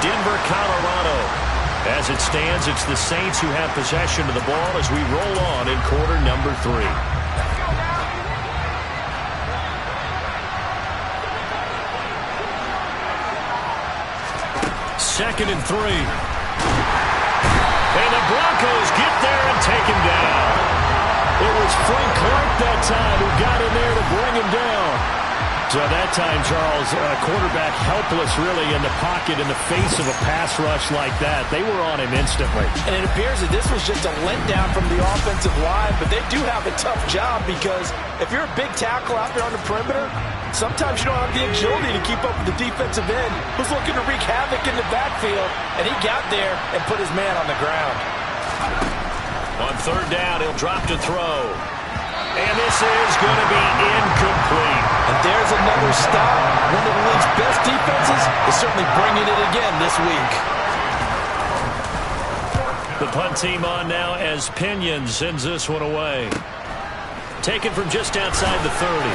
Denver, Colorado. As it stands, it's the Saints who have possession of the ball as we roll on in quarter number 3. Second and 3. And the Broncos get there and take him down. It was Frank Clark that time who got in there to bring him down. So that time, Charles, quarterback helpless really in the pocket in the face of a pass rush like that. They were on him instantly. And it appears that this was just a letdown from the offensive line, but they do have a tough job because if you're a big tackle out there on the perimeter, sometimes you don't have the agility to keep up with the defensive end who's looking to wreak havoc in the backfield, and he got there and put his man on the ground. On third down, he'll drop to throw. And this is going to be incomplete. And there's another stop. One of the league's best defenses is certainly bringing it again this week. The punt team on now as Pinion sends this one away. Taken from just outside the 30.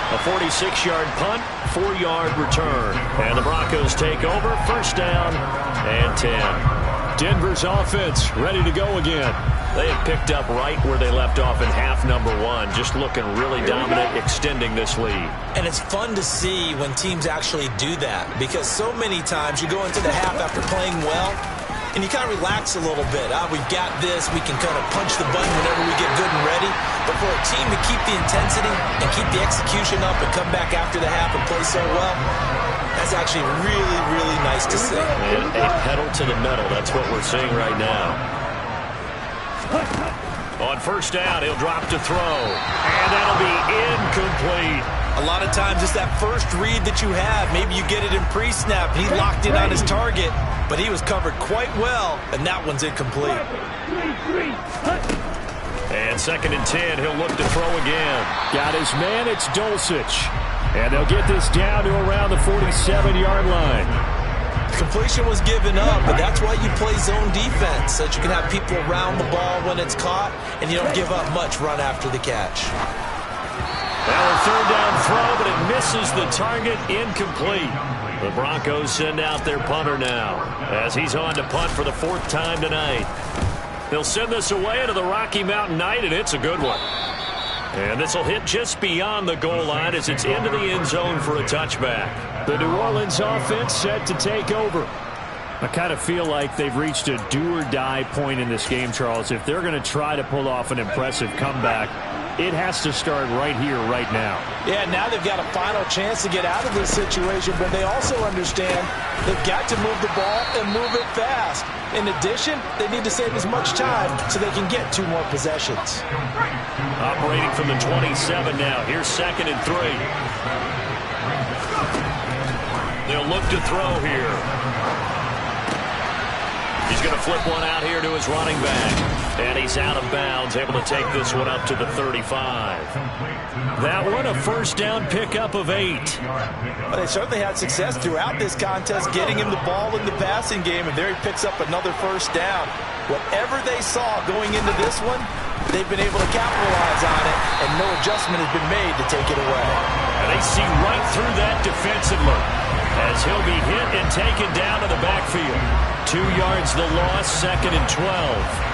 A 46-yard punt, 4-yard return. And the Broncos take over. First down and 10. Denver's offense ready to go again. They have picked up right where they left off in half number 1, just looking really dominant, extending this lead. And it's fun to see when teams actually do that, because so many times you go into the half after playing well, and you kind of relax a little bit. We've got this. We can kind of punch the button whenever we get good and ready. But for a team to keep the intensity and keep the execution up and come back after the half and play so well, that's actually really, really nice to see. And a pedal to the metal. That's what we're seeing right now. On first down, he'll drop to throw. And that'll be incomplete. A lot of times it's that first read that you have. Maybe you get it in pre-snap. He locked in on his target, but he was covered quite well, and that one's incomplete. And second and 10, he'll look to throw again. Got his man, it's Dulcich. And they'll get this down to around the 47-yard line. Completion was given up, but that's why you play zone defense, so that you can have people around the ball when it's caught, and you don't give up much run after the catch. Well, a third down throw, but it misses the target, incomplete. The Broncos send out their punter now, as he's on to punt for the 4th time tonight. They'll send this away to the Rocky Mountain Knight, and it's a good one. And this will hit just beyond the goal line as it's into the end zone for a touchback. The New Orleans offense set to take over. I kind of feel like they've reached a do-or-die point in this game, Charles. If they're going to try to pull off an impressive comeback, it has to start right here, right now. Yeah, now they've got a final chance to get out of this situation, but they also understand they've got to move the ball and move it fast. In addition, they need to save as much time so they can get 2 more possessions. Operating from the 27 now. Here's second and 3. They'll look to throw here. He's going to flip one out here to his running back. And he's out of bounds, able to take this one up to the 35. That one, a first down pickup of 8. Well, they certainly had success throughout this contest, getting him the ball in the passing game, and there he picks up another first down. Whatever they saw going into this one, they've been able to capitalize on it, and no adjustment has been made to take it away. And they see right through that defensively as he'll be hit and taken down to the backfield. 2 yards the loss, second and 12.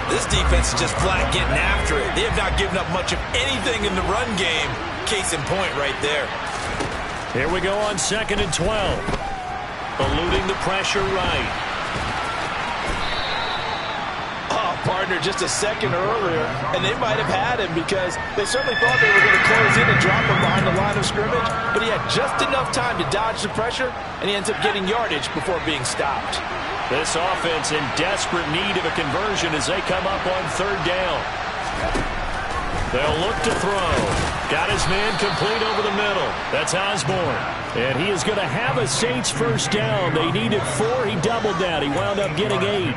This defense is just flat getting after it. They have not given up much of anything in the run game. Case in point right there. Here we go on second and 12. Eluding the pressure right. Partner just a second earlier, and they might have had him because they certainly thought they were going to close in and drop him behind the line of scrimmage, but he had just enough time to dodge the pressure, and he ends up getting yardage before being stopped. This offense in desperate need of a conversion as they come up on third down. They'll look to throw. Got his man complete over the middle. That's Osborne. And he is going to have a Saints first down. They needed 4. He doubled that. He wound up getting 8.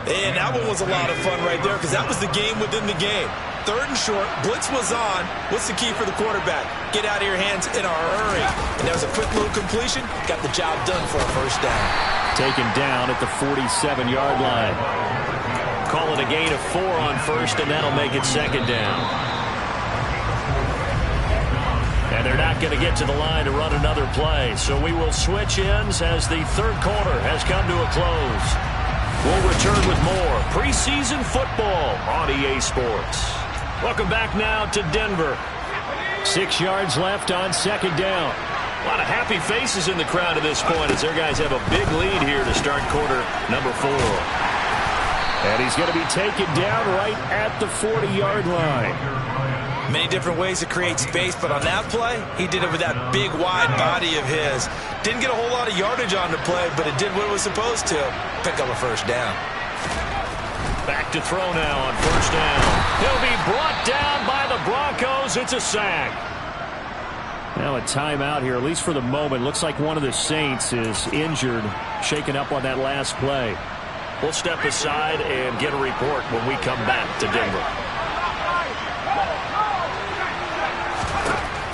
And that one was a lot of fun right there because that was the game within the game. Third and short, blitz was on. What's the key for the quarterback? Get out of your hands in a hurry. And that was a quick little completion. Got the job done for a first down. Taken down at the 47-yard line. Call it a gain of 4 on first, and that'll make it second down. And they're not going to get to the line to run another play. So we will switch ends as the third quarter has come to a close. We'll return with more preseason football on EA Sports. Welcome back now to Denver. 6 yards left on second down. A lot of happy faces in the crowd at this point as their guys have a big lead here to start quarter number 4. And he's going to be taken down right at the 40-yard line. Many different ways to create space, but on that play, he did it with that big, wide body of his. Didn't get a whole lot of yardage on the play, but it did what it was supposed to. Pick up a first down. Back to throw now on first down. He'll be brought down by the Broncos. It's a sack. Now a timeout here, at least for the moment. Looks like one of the Saints is injured, shaken up on that last play. We'll step aside and get a report when we come back to Denver.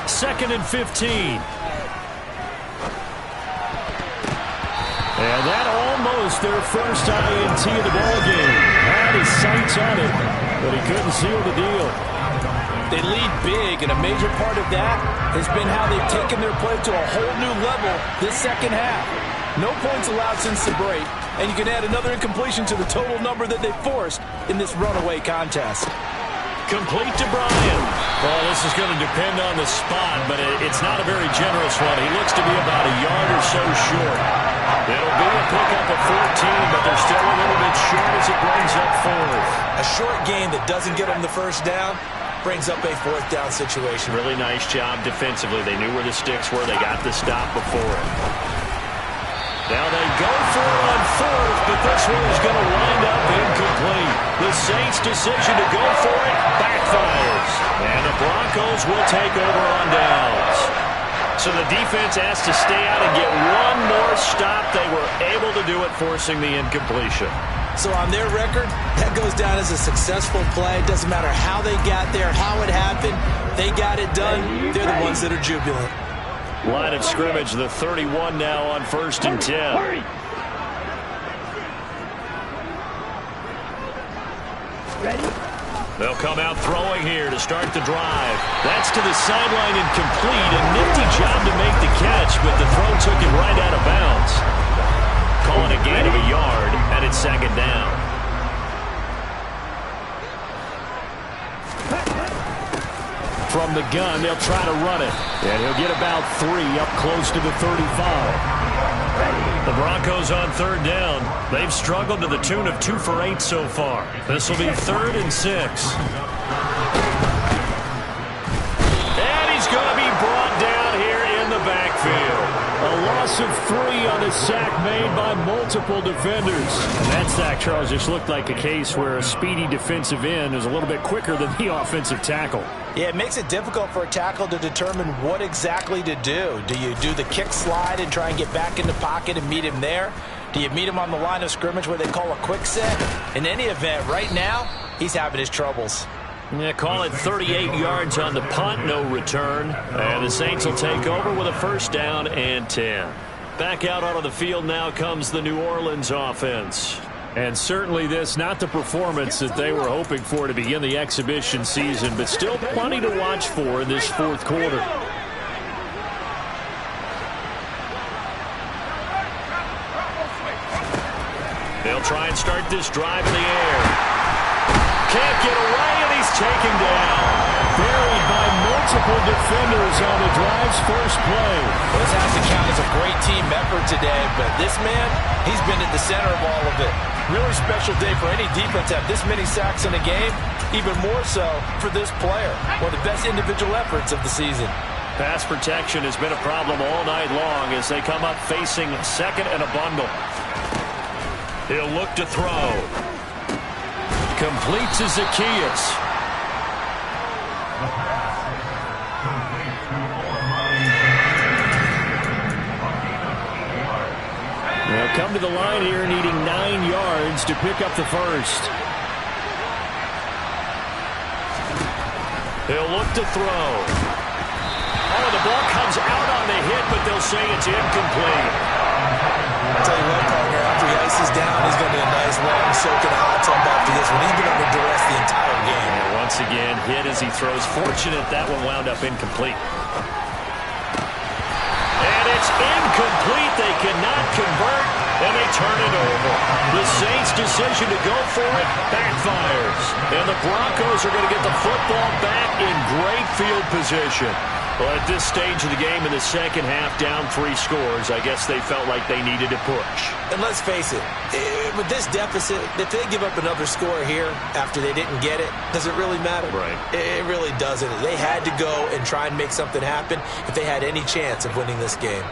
2nd and 15. And that almost their first INT of the ballgame. Had his sights on it, but he couldn't seal the deal. They lead big, and a major part of that has been how they've taken their play to a whole new level this second half. No points allowed since the break, and you can add another incompletion to the total number that they forced in this runaway contest. Complete to Bryan. Well, this is going to depend on the spot, but it's not a very generous one. He looks to be about a yard or so short. It'll be a pickup of 14, but they're still a little bit short as it brings up 4th. A short gain that doesn't get them the first down brings up a 4th down situation. Really nice job defensively. They knew where the sticks were. They got the stop before it. Now they go for it on 4th, but this one is going to wind up incomplete. The Saints' decision to go for it backfires. And the Broncos will take over on downs. So the defense has to stay out and get one more stop. They were able to do it, forcing the incompletion. So on their record, that goes down as a successful play. It doesn't matter how they got there, how it happened. They got it done. They're the ones that are jubilant. Line of scrimmage, the 31 now on 1st and 10. Ready? They'll come out throwing here to start the drive. That's to the sideline incomplete. A nifty job to make the catch, but the throw took him right out of bounds. Calling a gain of a yard, and it's 2nd down. From the gun, they'll try to run it. And he'll get about 3 up close to the 35. The Broncos on 3rd down. They've struggled to the tune of 2 for 8 so far. This will be 3rd and 6. And he's going to be brought down here in the backfield. A loss of 3 on a sack made by multiple defenders. And that sack, Charles, just looked like a case where a speedy defensive end is a little bit quicker than the offensive tackle. Yeah, it makes it difficult for a tackle to determine what exactly to do. Do you do the kick slide and try and get back in the pocket and meet him there? Do you meet him on the line of scrimmage where they call a quick set? In any event, right now, he's having his troubles. Yeah, call it 38 yards on the punt, no return. And the Saints will take over with a 1st down and 10. Back out onto the field now comes the New Orleans offense. And certainly this, not the performance that they were hoping for to begin the exhibition season, but still plenty to watch for in this 4th quarter. They'll try and start this drive in the air. Can't get away, and he's taken down. Buried by multiple defenders on the drive's first play. This has to count as a great team effort today, but this man, he's been at the center of all of it. Really special day for any defense to have this many sacks in a game, even more so for this player. One of the best individual efforts of the season. Pass protection has been a problem all night long as they come up facing 2nd and a bundle. He'll look to throw. Complete to Zacchaeus. They'll come to the line here needing 9 yards to pick up the first. He'll look to throw. Oh, the ball comes out on the hit, but they'll say it's incomplete. I'll tell you what, partner, after he ices down, he's going to be a nice, long, soaking hot tub after this one. He's been under duress the entire game. And once again, hit as he throws. Fortunate that one wound up incomplete. It's incomplete. They cannot convert, and they turn it over. The Saints' decision to go for it backfires. And the Broncos are going to get the football back in great field position. Well, at this stage of the game in the second half, down 3 scores, I guess they felt like they needed to push. And let's face it, with this deficit, if they give up another score here after they didn't get it, does it really matter? Right. It really doesn't. They had to go and try and make something happen if they had any chance of winning this game.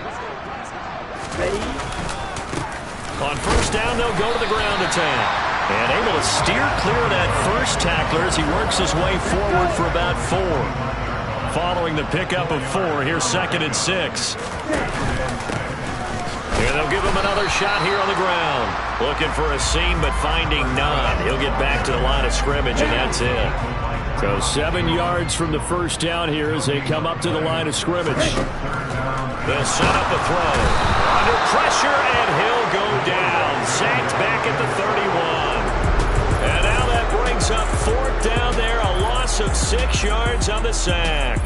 On first down, they'll go to the ground attack. And able to steer clear of that first tackler as he works his way forward for about 4. Following the pickup of 4, here's 2nd and 6. And they'll give him another shot here on the ground. Looking for a seam, but finding none. He'll get back to the line of scrimmage, and that's it. So 7 yards from the first down here as they come up to the line of scrimmage. They'll set up the throw. Under pressure, and he'll go down. Sacked back at the 31. And now that brings up 4th down there. A loss of 6 yards on the sack.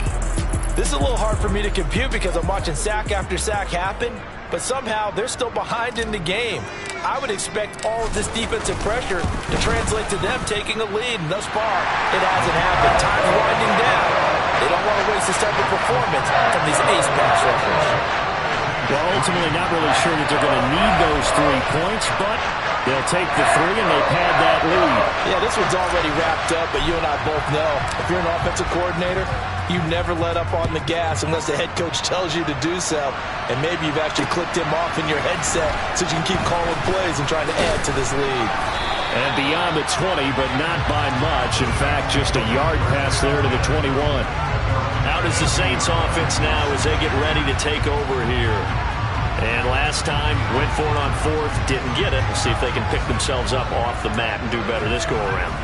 This is a little hard for me to compute because I'm watching sack after sack happen, but somehow they're still behind in the game. I would expect all of this defensive pressure to translate to them taking a lead, and thus far, it hasn't happened. Time's winding down. They don't want to waste this type of performance from these ace pass rushers. Well, ultimately not really sure that they're going to need those 3 points, but they'll take the 3 and they pad that lead. Yeah, this one's already wrapped up, but you and I both know if you're an offensive coordinator, you never let up on the gas unless the head coach tells you to do so. And maybe you've actually clicked him off in your headset so you can keep calling plays and trying to add to this lead. And beyond the 20, but not by much. In fact, just a yard pass there to the 21. Out is the Saints offense now as they get ready to take over here. And last time, went for it on 4th, didn't get it. We'll see if they can pick themselves up off the mat and do better this go-around.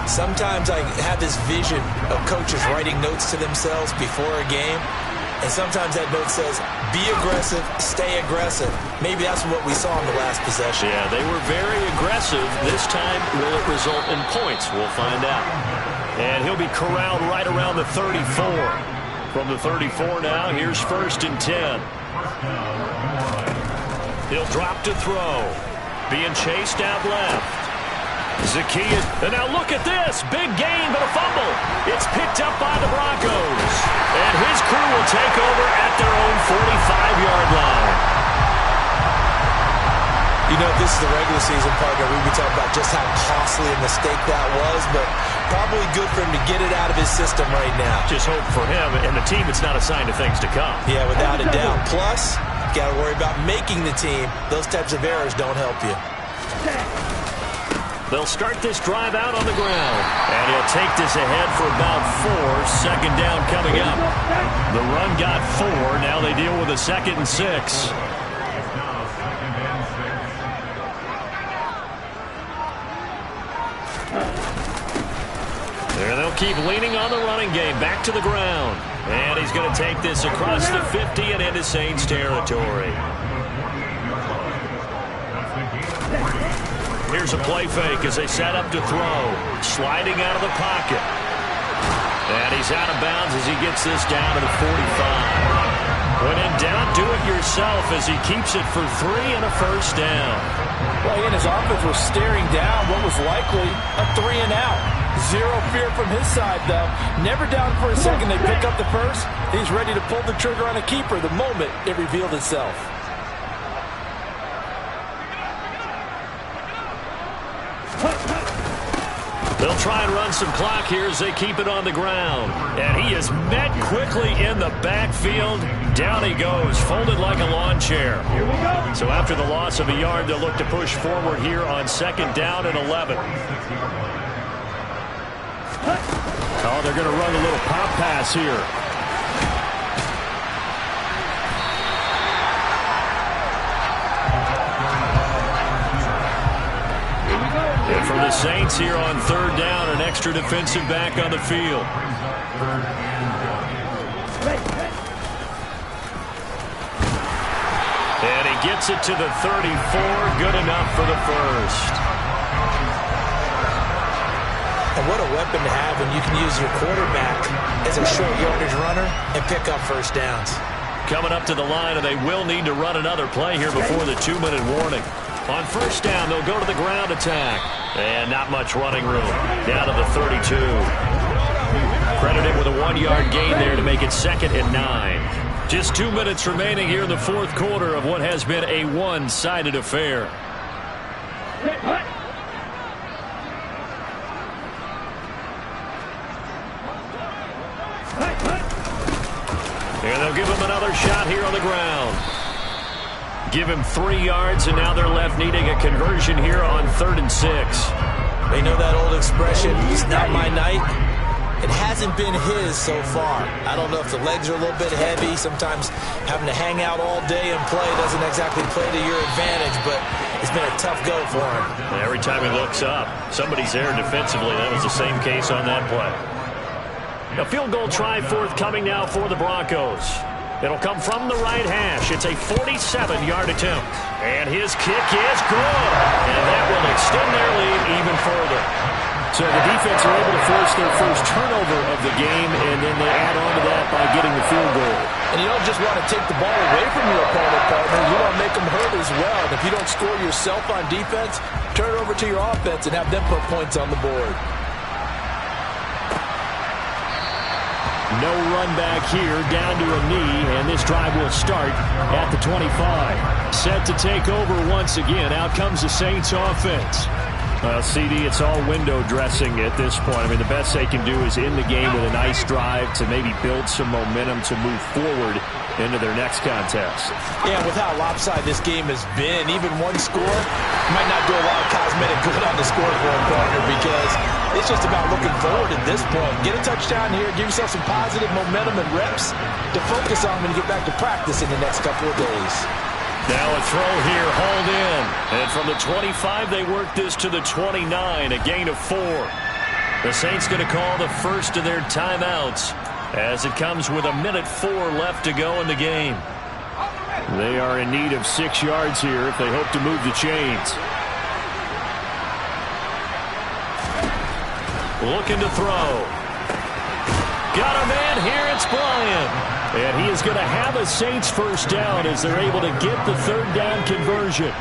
Sometimes I have this vision of coaches writing notes to themselves before a game, and sometimes that note says, be aggressive, stay aggressive. Maybe that's what we saw in the last possession. Yeah, they were very aggressive. This time, will it result in points? We'll find out. And he'll be corralled right around the 34. From the 34 now, here's 1st and 10. He'll drop to throw. Being chased out left. Zacchaeus, and now look at this. Big gain, but a fumble. It's picked up by the Broncos. And his crew will take over at their own 45-yard line. You know, this is the regular season, partner. We talk about just how costly a mistake that was, but probably good for him to get it out of his system right now. Just hope for him and the team it's not a sign of things to come. Yeah, without a doubt. Plus, you got to worry about making the team. Those types of errors don't help you. They'll start this drive out on the ground. And he'll take this ahead for about 4. 2nd down coming up. The run got 4. Now they deal with a 2nd and 6. There they'll keep leaning on the running game. Back to the ground. And he's going to take this across the 50 and into Saints territory. Here's a play fake as they set up to throw. Sliding out of the pocket. And he's out of bounds as he gets this down to the 45. When in doubt, do it yourself as he keeps it for 3 and a 1st down. Well, he and his offense were staring down what was likely a 3 and out. Zero fear from his side, though. Never down for a second. They pick up the 1st. He's ready to pull the trigger on a keeper the moment it revealed itself. They'll try and run some clock here as they keep it on the ground. And he is met quickly in the backfield. Down he goes, folded like a lawn chair. Here we go. So after the loss of a yard, they'll look to push forward here on 2nd down and 11. Oh, they're going to run a little pop pass here. And for the Saints here on 3rd down, an extra defensive back on the field. And he gets it to the 34. Good enough for the 1st. And what a weapon to have when you can use your quarterback as a short yardage runner and pick up 1st downs. coming up to the line, and they will need to run another play here before the 2-minute warning. On first down, they'll go to the ground attack. And not much running room. Down to the 32. Credited with a 1-yard gain there to make it 2nd and 9. Just 2 minutes remaining here in the fourth quarter of what has been a one-sided affair. And they'll give him another shot here on the ground. Give him 3 yards, and now they're left needing a conversion here on 3rd and 6. They know that old expression, it's not my night. It hasn't been his so far. I don't know if the legs are a little bit heavy. Sometimes having to hang out all day and play doesn't exactly play to your advantage, but it's been a tough go for him. Every time he looks up, somebody's there defensively. That was the same case on that play. A field goal try forthcoming now for the Broncos. It'll come from the right hash. It's a 47-yard attempt. And his kick is good. And that will extend their lead even further. So the defense are able to force their first turnover of the game, and then they add on to that by getting the field goal. And you don't just want to take the ball away from your opponent, partner. You want to make them hurt as well. And if you don't score yourself on defense, turn it over to your offense and have them put points on the board. No run back here, down to a knee, and this drive will start at the 25. Set to take over once again. Out comes the Saints offense. CD, it's all window dressing at this point. I mean, the best they can do is in the game with a nice drive to maybe build some momentum to move forward into their next contest. Yeah, with how lopsided this game has been, even one score might not do a lot of cosmetic good on the scoreboard, partner, because it's just about looking forward at this point. Get a touchdown here, give yourself some positive momentum and reps to focus on when you get back to practice in the next couple of days. Now a throw here, hauled in. And from the 25, they work this to the 29, a gain of 4. The Saints going to call the first of their timeouts as it comes with 1:04 left to go in the game. They are in need of 6 yards here if they hope to move the chains. Looking to throw. Got a man here, it's Bryant. And he is going to have a Saints first down as they're able to get the 3rd down conversion.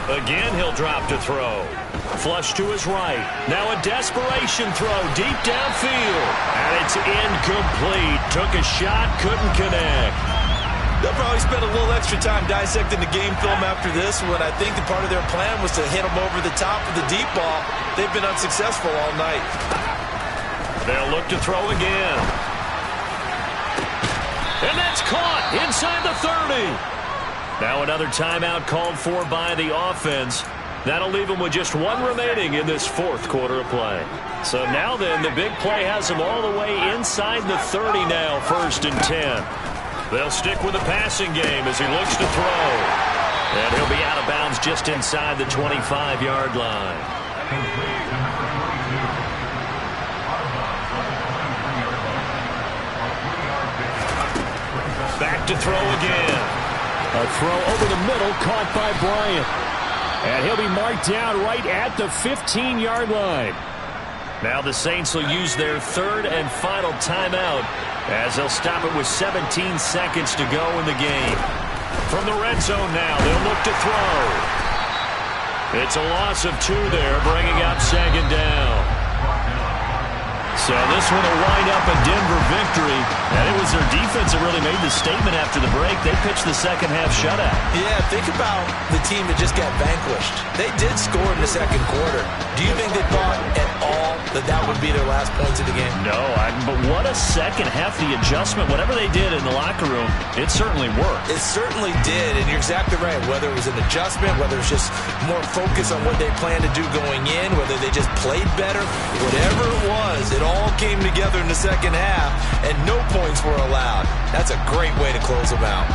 Again, he'll drop to throw. Flush to his right. Now a desperation throw deep downfield. And it's incomplete. Took a shot, couldn't connect. They'll probably spend a little extra time dissecting the game film after this one. I think the part of their plan was to hit them over the top of the deep ball. They've been unsuccessful all night. They'll look to throw again. And that's caught inside the 30. Now another timeout called for by the offense. That'll leave them with just 1 remaining in this fourth quarter of play. So now then, the big play has them all the way inside the 30 now, 1st and 10. They'll stick with the passing game as he looks to throw. And he'll be out of bounds just inside the 25-yard line. Back to throw again. A throw over the middle, caught by Bryant. And he'll be marked down right at the 15-yard line. Now the Saints will use their 3rd and final timeout as they'll stop it with 17 seconds to go in the game. From the red zone now, they'll look to throw. It's a loss of 2 there, bringing up 2nd down. So this one will wind up a Denver victory. And it was their defense that really made the statement after the break. They pitched the second-half shutout. Yeah, think about the team that just got vanquished. They did score in the second quarter. Do you think they thought at all that that would be their last points of the game? No, but what a second half. The adjustment, whatever they did in the locker room, it certainly worked. It certainly did, and you're exactly right. Whether it was an adjustment, whether it's just more focus on what they planned to do going in, whether they just played better, whatever it was, it all came together in the second half, and no points were allowed. That's a great way to close them out.